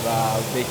Grabe.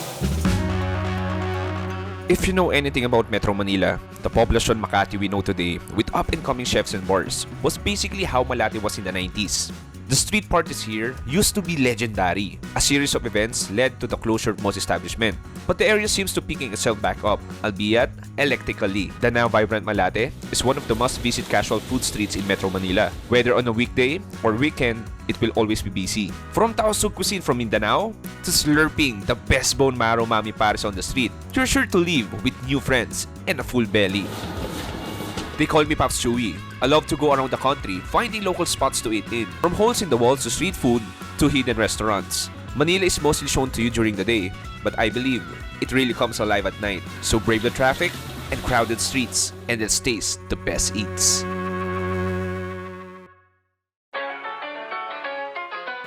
If you know anything about Metro Manila, the Poblacion Makati we know today, with up-and-coming chefs and bars, was basically how Malate was in the 90s. The street parties here used to be legendary. A series of events led to the closure of most establishment. But the area seems to picking itself back up, albeit electrically. The now vibrant Malate is one of the must-visit casual food streets in Metro Manila. Whether on a weekday or weekend, it will always be busy. From Tausug cuisine from Mindanao to slurping the best bone marrow mami pares on the street, you're sure to leave with new friends and a full belly. They call me Pops Chewy. I love to go around the country finding local spots to eat in. From holes in the walls to street food to hidden restaurants. Manila is mostly shown to you during the day, but I believe it really comes alive at night. So brave the traffic and crowded streets and let's taste the best eats.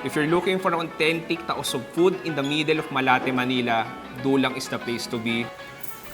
If you're looking for an authentic Tausug food in the middle of Malate, Manila, Dulang is the place to be.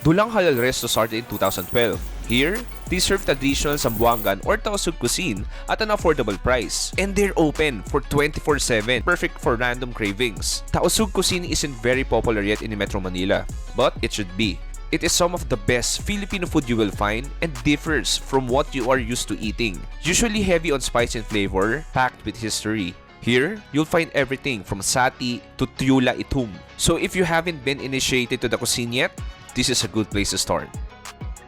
Dulang Halal Resto started in 2012. Here, they serve traditional Zamboangan or Tausug cuisine at an affordable price. And they're open for 24/7, perfect for random cravings. Tausug cuisine isn't very popular yet in Metro Manila, but it should be. It is some of the best Filipino food you will find and differs from what you are used to eating. Usually heavy on spice and flavor, packed with history. Here, you'll find everything from sati to tiula itum. So if you haven't been initiated to the cuisine yet, this is a good place to start.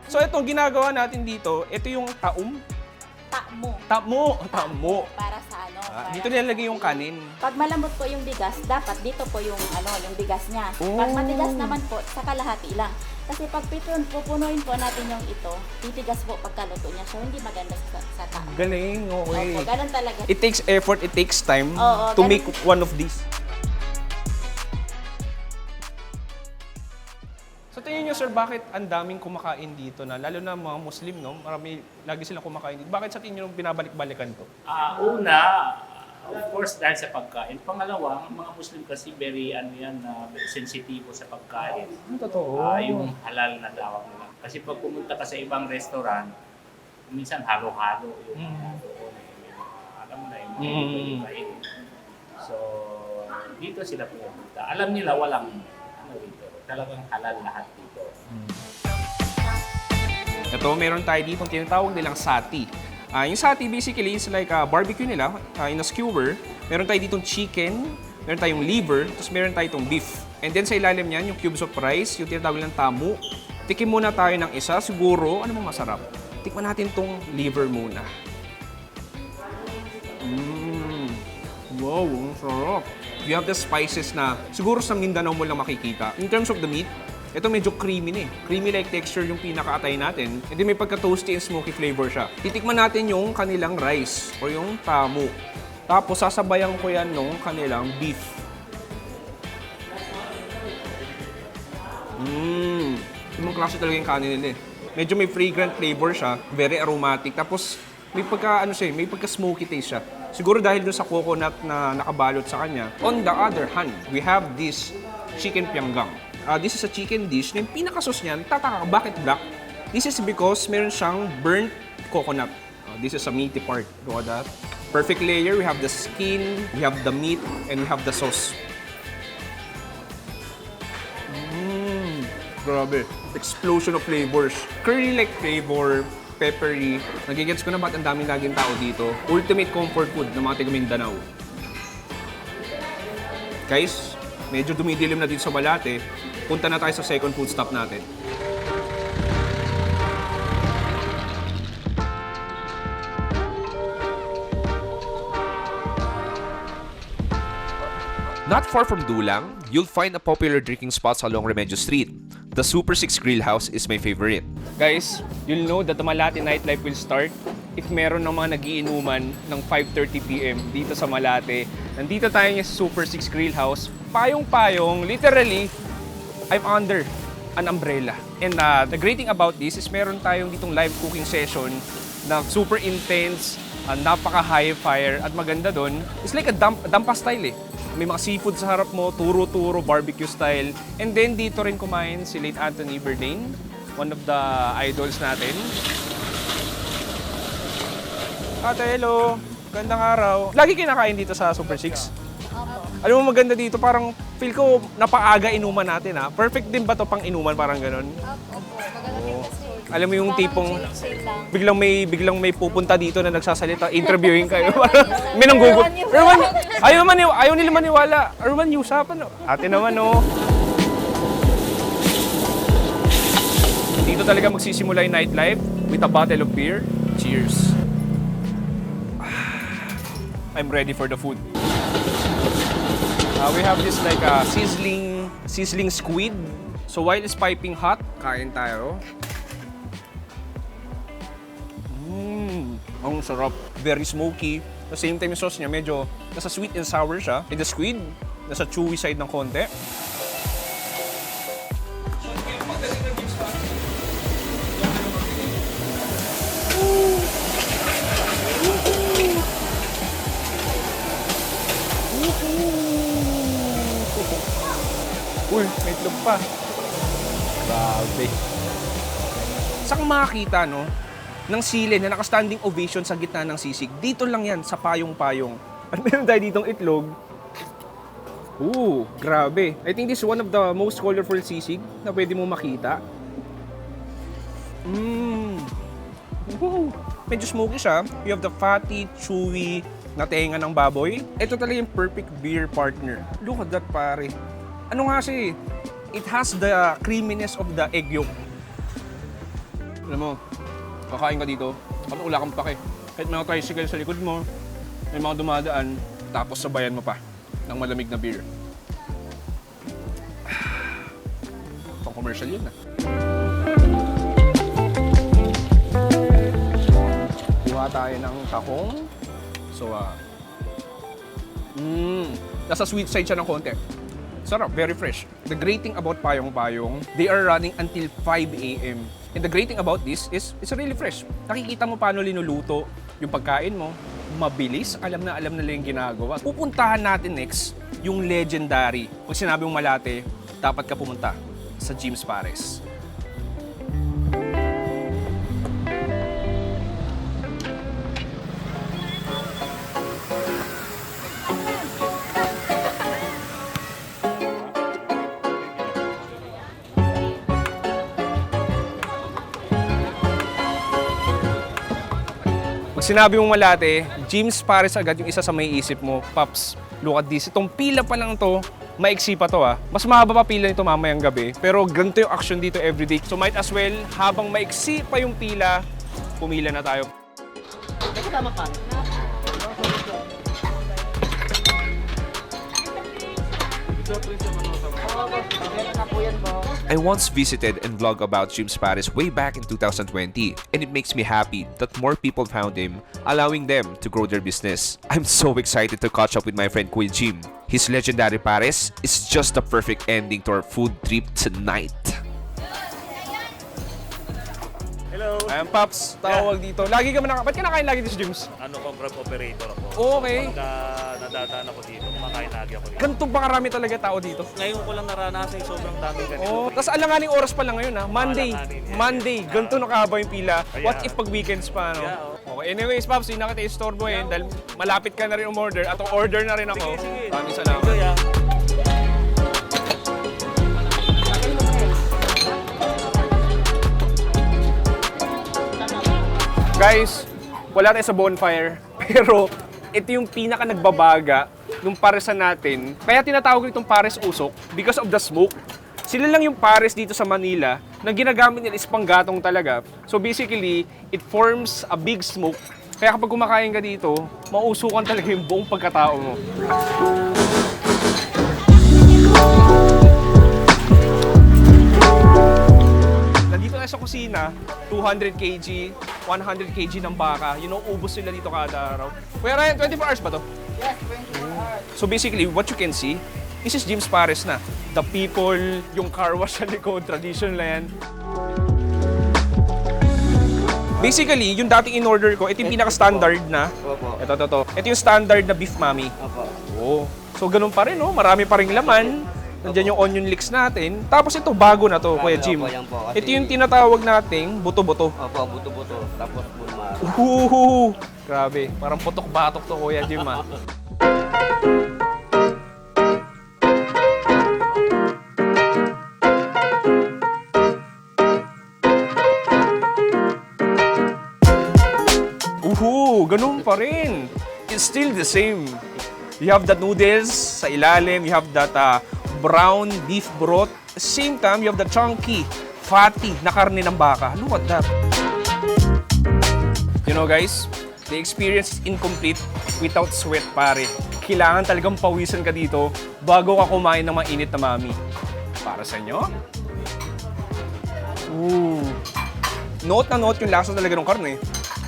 So itong ginagawa natin dito, ito yung taum. Tamo. Para sa ano? Para Dito nilalagay yung kanin. Pag malambot po yung bigas, dapat dito po yung yung bigas niya. Pag matigas naman po, sa kalahati lang. Kasi pag pupunuin po natin yung ito, titigas po pagkaluto niya. So hindi maganda sa tao. Galing, okay. Opo, ganun talaga. It takes effort, it takes time Oo, to ganun. make one of these. So tingin nyo sir, bakit ang daming kumakain dito na, lalo na mga Muslim, no? Marami, lagi silang kumakain dito. Bakit sa tingin nyo binabalik-balikan to? Una, of course, dahil sa pagkain. Pangalawa, ang mga Muslim kasi very sensitibo sa pagkain. Totoo. Yung halal na tawag nila. Kasi pag pumunta ka sa ibang restaurant, minsan halo-halo yung doon. Alam mo na yung kain. So, dito sila pumunta. Alam nila walang dito. Talagang halal lahat dito. Ito, meron tayo dito ang tinatawag nilang sati. Yung sati basically is like barbecue nila in a skewer. Meron tayo ditong chicken, meron tayong liver, tapos meron tayo itong beef. And then sa ilalim niyan, yung cubes of rice, yung tinatawag nilang tamu. Tikim muna tayo ng isa, siguro, ano bang masarap? Tikman natin itong liver muna. Wow, ang sarap. You have the spices na siguro sa Mindanao mo lang makikita. In terms of the meat, ito medyo creamy na eh. Creamy-like texture yung pinaka-atay natin. And then may pagka-toasty and smoky flavor siya. Titikman natin yung kanilang rice o yung tamu. Tapos sasabayan ko yan nung kanilang beef. Ibang klase talaga yung kanin nila eh. Medyo may fragrant flavor siya, very aromatic. Tapos may may pagka-smoky taste siya. Siguro dahil dun sa coconut na nakabalot sa kanya. On the other hand, we have this chicken pianggang. This is a chicken dish na yung pinaka-sauce niyan, tataka ka, bakit black? This is because meron siyang burnt coconut. This is a meaty part. Look at that. Perfect layer. We have the skin, we have the meat, and we have the sauce. Grabe. Explosion of flavors. Curry-like flavor, peppery. Nagigets ko na ba't ang daming laging tao dito. Ultimate comfort food ng mga taga Mindanao. Guys, medyo dumidilim na dito sa Malate. Punta na tayo sa second food stop natin. Not far from Dulang, you'll find a popular drinking spots along Remedios Street. The Super 6 Grill House is my favorite. Guys, you'll know that the Malate nightlife will start if meron ng mga nagiinuman ng 5:30 PM dito sa Malate. Nandito tayo sa Super 6 Grill House. Payong-payong, literally, I'm under an umbrella. And the great thing about this is meron tayong ditong live cooking session na super intense, napaka-high fire, at maganda doon. It's like a dampa style eh. May mga seafood sa harap mo, turo-turo, barbecue style. And then dito rin kumain si late Anthony Bourdain, one of the idols natin. Ate, hello! Gandang araw. Lagi kinakain dito sa Super 6? Opo. Alam mo maganda dito, parang feel ko napaaga inuman natin ha. Perfect din ba to pang inuman, parang ganun? Opo, maganda din kasi. Alam mo yung Parang tipong chill lang. biglang may pupunta dito na nagsasalita, interviewing kayo. May nanggugot. Erwan, ayaw nila maniwala. Erwan, yung usapan. Ate naman, oh. Dito talaga magsisimula yung nightlife with a bottle of beer. Cheers. I'm ready for the food. We have this like sizzling squid. So while it's piping hot, kain tayo. Ang sarap. Very smoky. At the same time, yung sauce niya medyo nasa sweet and sour siya. And the squid, nasa chewy side ng konti. Uy, may itlog pa. Grabe. Saan makakita, no? Ng sili na naka-standing ovation sa gitna ng sisig. Dito lang yan, sa payong-payong. At meron tayo ditong itlog. Ooh, grabe. I think this is one of the most colorful sisig na pwede mo makita. Woo. Medyo smoky siya. You have the fatty, chewy na tenga ng baboy. Ito talaga yung perfect beer partner. Look at that, pare. Ano nga siya eh? It has the creaminess of the egg yolk. Alam mo, kakain ka dito, kapag wala kang pake. Kahit may mga tricycle sa likod mo, may mga dumadaan, tapos sabayan mo pa ng malamig na beer. Pang commercial yun ah. Kuha tayo ng takong. So, nasa sweet side siya ng konti. Sarap, very fresh. The great thing about payong-payong, they are running until 5 a.m. And the great thing about this is, it's really fresh. Nakikita mo paano linuluto yung pagkain mo. Mabilis, alam na nila yung ginagawa. Pupuntahan natin next, yung legendary. Pag sinabi mong Malate, dapat ka pumunta sa Jim's Pares. Pag sinabi mong Malate, Jim's Pares agad yung isa sa may isip mo. Paps, look at this. Itong pila pa lang to, maiksi pa to ah. Mas mahaba pa pila nito mamayang gabi. Pero ganito yung action dito everyday. So might as well, habang maiksi pa yung pila, pumila na tayo. I once visited and vlogged about Jim's Pares way back in 2020, and it makes me happy that more people found him, allowing them to grow their business. I'm so excited to catch up with my friend Kuya Jim. His legendary Pares is just the perfect ending to our food trip tonight. Hello. Ayan, Paps, tawag dito. Lagi ka ba't ka nakain lagi dito sa Jim's? Ano ko, grab operator ako. Okay. Pagka nadadaan ako dito, kumakain lagi ako dito. Ganito ba karami talaga tao dito? Ngayon ko lang naranasan yung sobrang daming ganito. Oh, tapos alanganing oras pa lang ngayon ha. Monday. Alanganin, yeah. Monday. Ganito nakahaba yung pila. Kaya- What if pag weekends pa, no? Yeah, Okay, anyways, Paps, hindi na kita istorbo eh. Dahil malapit ka na rin umorder at order na rin ako. Sige. Maraming salamat. Enjoy ah. Guys, wala tayo sa bonfire. Pero ito yung pinaka nagbabaga nung paresan natin. Kaya tinatawag itong pares usok because of the smoke. Sila lang yung pares dito sa Manila na ginagamit nila is panggatong talaga. So basically, it forms a big smoke. Kaya kapag kumakain ka dito, mausukan talaga yung buong pagkatao mo. Nandito na sa kusina, 200 kg, 100 kg ng baka. You know, ubos sila dito kada araw. Kuya Ryan, 24 hours ba to? Yes, 24 hours. So basically, what you can see, this is Jim's Pares na. The people, yung car wash sa likod, tradition lang yan. Basically, yung dating in-order ko, ito yung pinaka-standard na. Opo. Ito. Ito yung standard na beef mami. Opo. Oh. So ganun pa rin, no? Marami pa ring laman. Nandiyan yung onion leeks natin. Tapos ito, bago na to, Kuya Jim. Opo, yan po. Kasi- Ito yung tinatawag nating buto-buto. Opo, buto-buto. Tapos bulmar. Grabe, parang putok-batok to, Kuya Jim, ah. pa rin. It's still the same. You have the noodles sa ilalim, you have that brown beef broth. At the same time, you have the chunky, fatty na karne ng baka. Look at that. You know guys, the experience is incomplete without sweat, pare. Kailangan talagang pawisan ka dito bago ka kumain ng mainit na mami. Para sa inyo. Ooh. Note na note yung lasa talaga ng karne.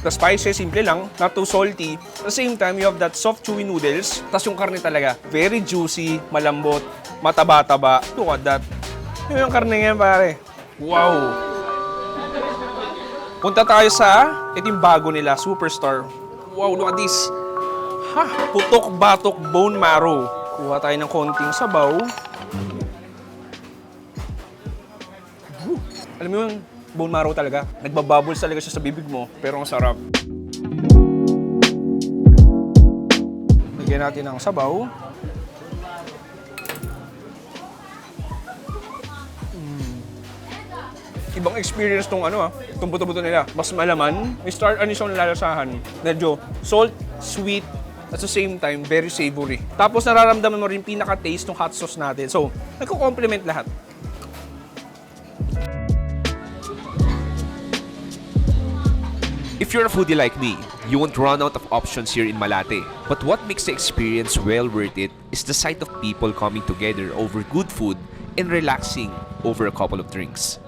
The spices, simple lang, not too salty. At the same time, you have that soft, chewy noodles. Tapos yung karne talaga, very juicy, malambot, mataba-taba. Look at that. Yun yung karne ngayon, pare. Wow! Punta tayo sa, ito yung bago nila, Superstar. Wow, look at this. Ha! Putok-batok bone marrow. Kuha tayo ng konting sabaw. Alam mo yun, bone marrow talaga. Nagbabubbles talaga siya sa bibig mo, pero ang sarap. Lagyan natin ng sabaw. Ibang experience tong itong buto-buto nila. Mas malaman. May star anise yung nalalasahan. Medyo salt, sweet, at the same time, very savory. Tapos nararamdaman mo rin pinaka-taste ng hot sauce natin. So, nagko-complement lahat. If you're a foodie like me, you won't run out of options here in Malate. But what makes the experience well worth it is the sight of people coming together over good food and relaxing over a couple of drinks.